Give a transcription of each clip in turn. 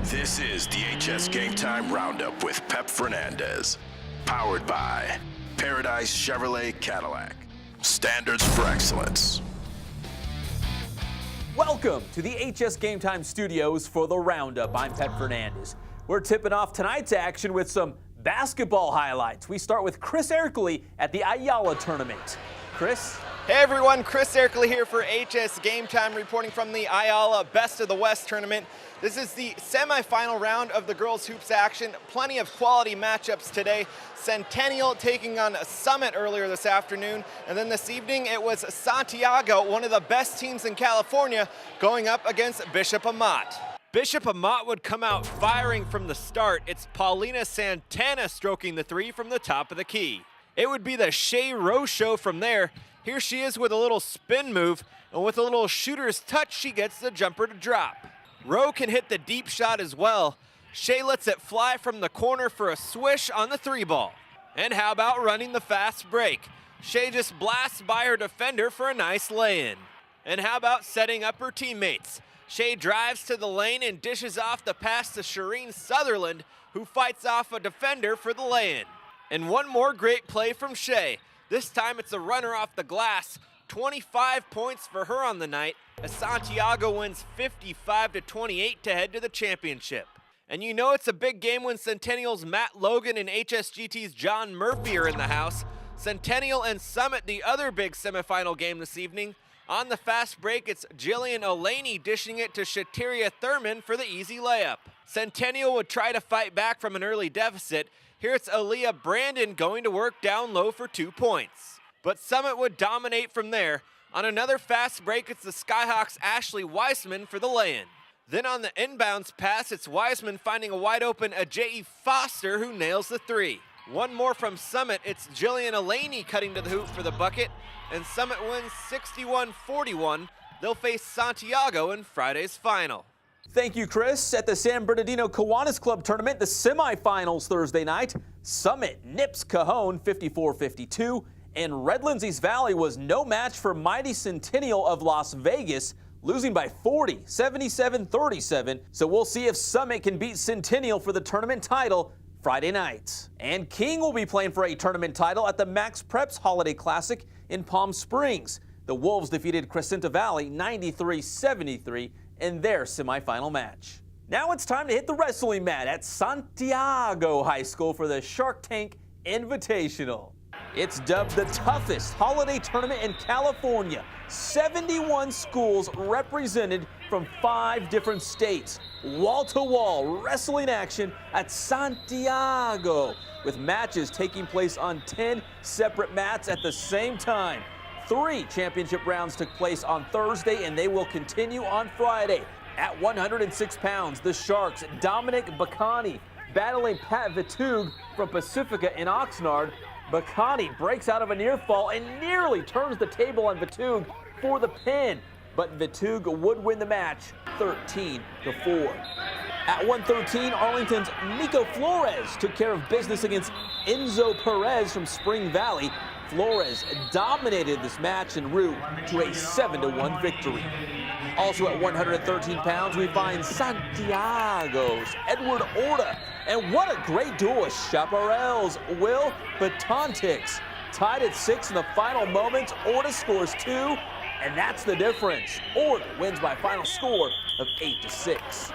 This is the HS Game Time Roundup with Pep Fernandez. Powered by Paradise Chevrolet Cadillac. Standards for excellence. Welcome to the HS Game Time studios for the Roundup. I'm Pep Fernandez. We're tipping off tonight's action with some basketball highlights. We start with Chris Erkley at the Ayala tournament. Chris? Hey everyone, Chris Erkley here for HS Game Time, reporting from the Ayala Best of the West tournament. This is the semifinal round of the girls hoops action. Plenty of quality matchups today. Centennial taking on Summit earlier this afternoon, and then this evening it was Santiago, one of the best teams in California, going up against Bishop Amat. Bishop Amat would come out firing from the start. It's Paulina Santana stroking the three from the top of the key. It would be the Shea Rowe show from there. Here she is with a little spin move, and with a little shooter's touch, she gets the jumper to drop. Rowe can hit the deep shot as well. Shea lets it fly from the corner for a swish on the three ball. And how about running the fast break? Shea just blasts by her defender for a nice lay-in. And how about setting up her teammates? Shea drives to the lane and dishes off the pass to Shireen Sutherland, who fights off a defender for the lay-in. And one more great play from Shea. This time it's a runner off the glass. 25 points for her on the night, as Santiago wins 55-28 to head to the championship. And you know it's a big game when Centennial's Matt Logan and HSGT's John Murphy are in the house. Centennial and Summit, the other big semifinal game this evening. On the fast break, it's Jillian Olaney dishing it to Shatiria Thurman for the easy layup. Centennial would try to fight back from an early deficit. Here it's Aaliyah Brandon going to work down low for 2 points. But Summit would dominate from there. On another fast break, it's the Skyhawks' Ashley Weissman for the lay-in. Then on the inbounds pass, it's Weissman finding a wide open Ajayi Foster who nails the three. One more from Summit, it's Jillian Olaney cutting to the hoop for the bucket, and Summit wins 61-41. They'll face Santiago in Friday's final. Thank you, Chris. At the San Bernardino Kiwanis Club tournament, the semifinals Thursday night, Summit nips Cajon 54-52, and Redlands East Valley was no match for mighty Centennial of Las Vegas, losing by 40, 77-37. So we'll see if Summit can beat Centennial for the tournament title Friday night. And King will be playing for a tournament title at the Max Preps Holiday Classic in Palm Springs. The Wolves defeated Crescenta Valley 93-73 in their semifinal match. Now it's time to hit the wrestling mat at Santiago High School for the Shark Tank Invitational. It's dubbed the toughest holiday tournament in California. 71 schools represented from 5 different states. Wall-to-wall wrestling action at Santiago, with matches taking place on 10 separate mats at the same time. 3 championship rounds took place on Thursday, and they will continue on Friday. At 106 pounds, the Sharks' Dominic Bacani battling Pat Vitug from Pacifica in Oxnard. Bacani breaks out of a near fall and nearly turns the table on Vitug for the pin, but Vitug would win the match 13-4. At 113, Arlington's Nico Flores took care of business against Enzo Perez from Spring Valley. Flores dominated this match en route to a 7-1 victory. Also at 113 pounds, we find Santiago's Edward Orta. And what a great duel with Chaparral's Will Batontix. Tied at 6 in the final moments, Orta scores 2, and that's the difference. Orta wins by a final score of 8-6.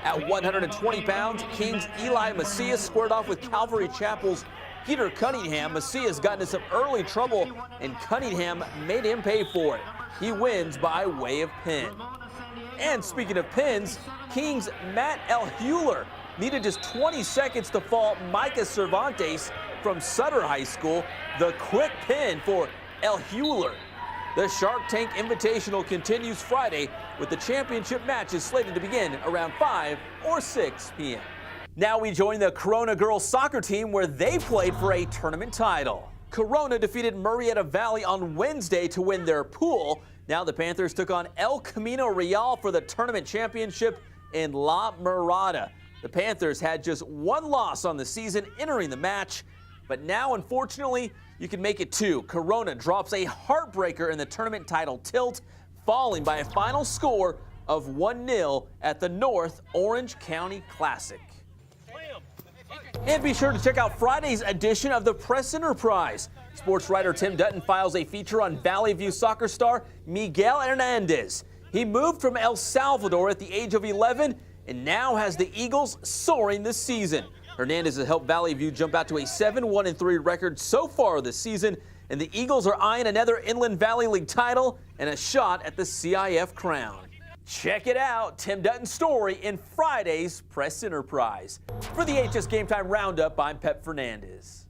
At 120 pounds, King's Eli Macias squared off with Calvary Chapel's Peter Cunningham. Macias got into some early trouble, and Cunningham made him pay for it. He wins by way of pin. And speaking of pins, King's Matt L. Hewler needed just 20 seconds to fall Micah Cervantes from Sutter High School. The quick pin for L. Hewler. The Shark Tank Invitational continues Friday, with the championship matches slated to begin around 5 or 6 p.m. Now we join the Corona girls soccer team, where they played for a tournament title. Corona defeated Murrieta Valley on Wednesday to win their pool. Now the Panthers took on El Camino Real for the tournament championship in La Mirada. The Panthers had just 1 loss on the season entering the match, but now unfortunately you can make it 2. Corona drops a heartbreaker in the tournament title tilt, falling by a final score of 1-0 at the North Orange County Classic. And be sure to check out Friday's edition of the Press Enterprise. Sports writer Tim Dutton files a feature on Valley View soccer star Miguel Hernandez. He moved from El Salvador at the age of 11 and now has the Eagles soaring this season. Hernandez has helped Valley View jump out to a 7-1-3 record so far this season, and the Eagles are eyeing another Inland Valley League title and a shot at the CIF crown. Check it out, Tim Dutton's story in Friday's Press Enterprise. For the HS Game Time Roundup, I'm Pep Fernandez.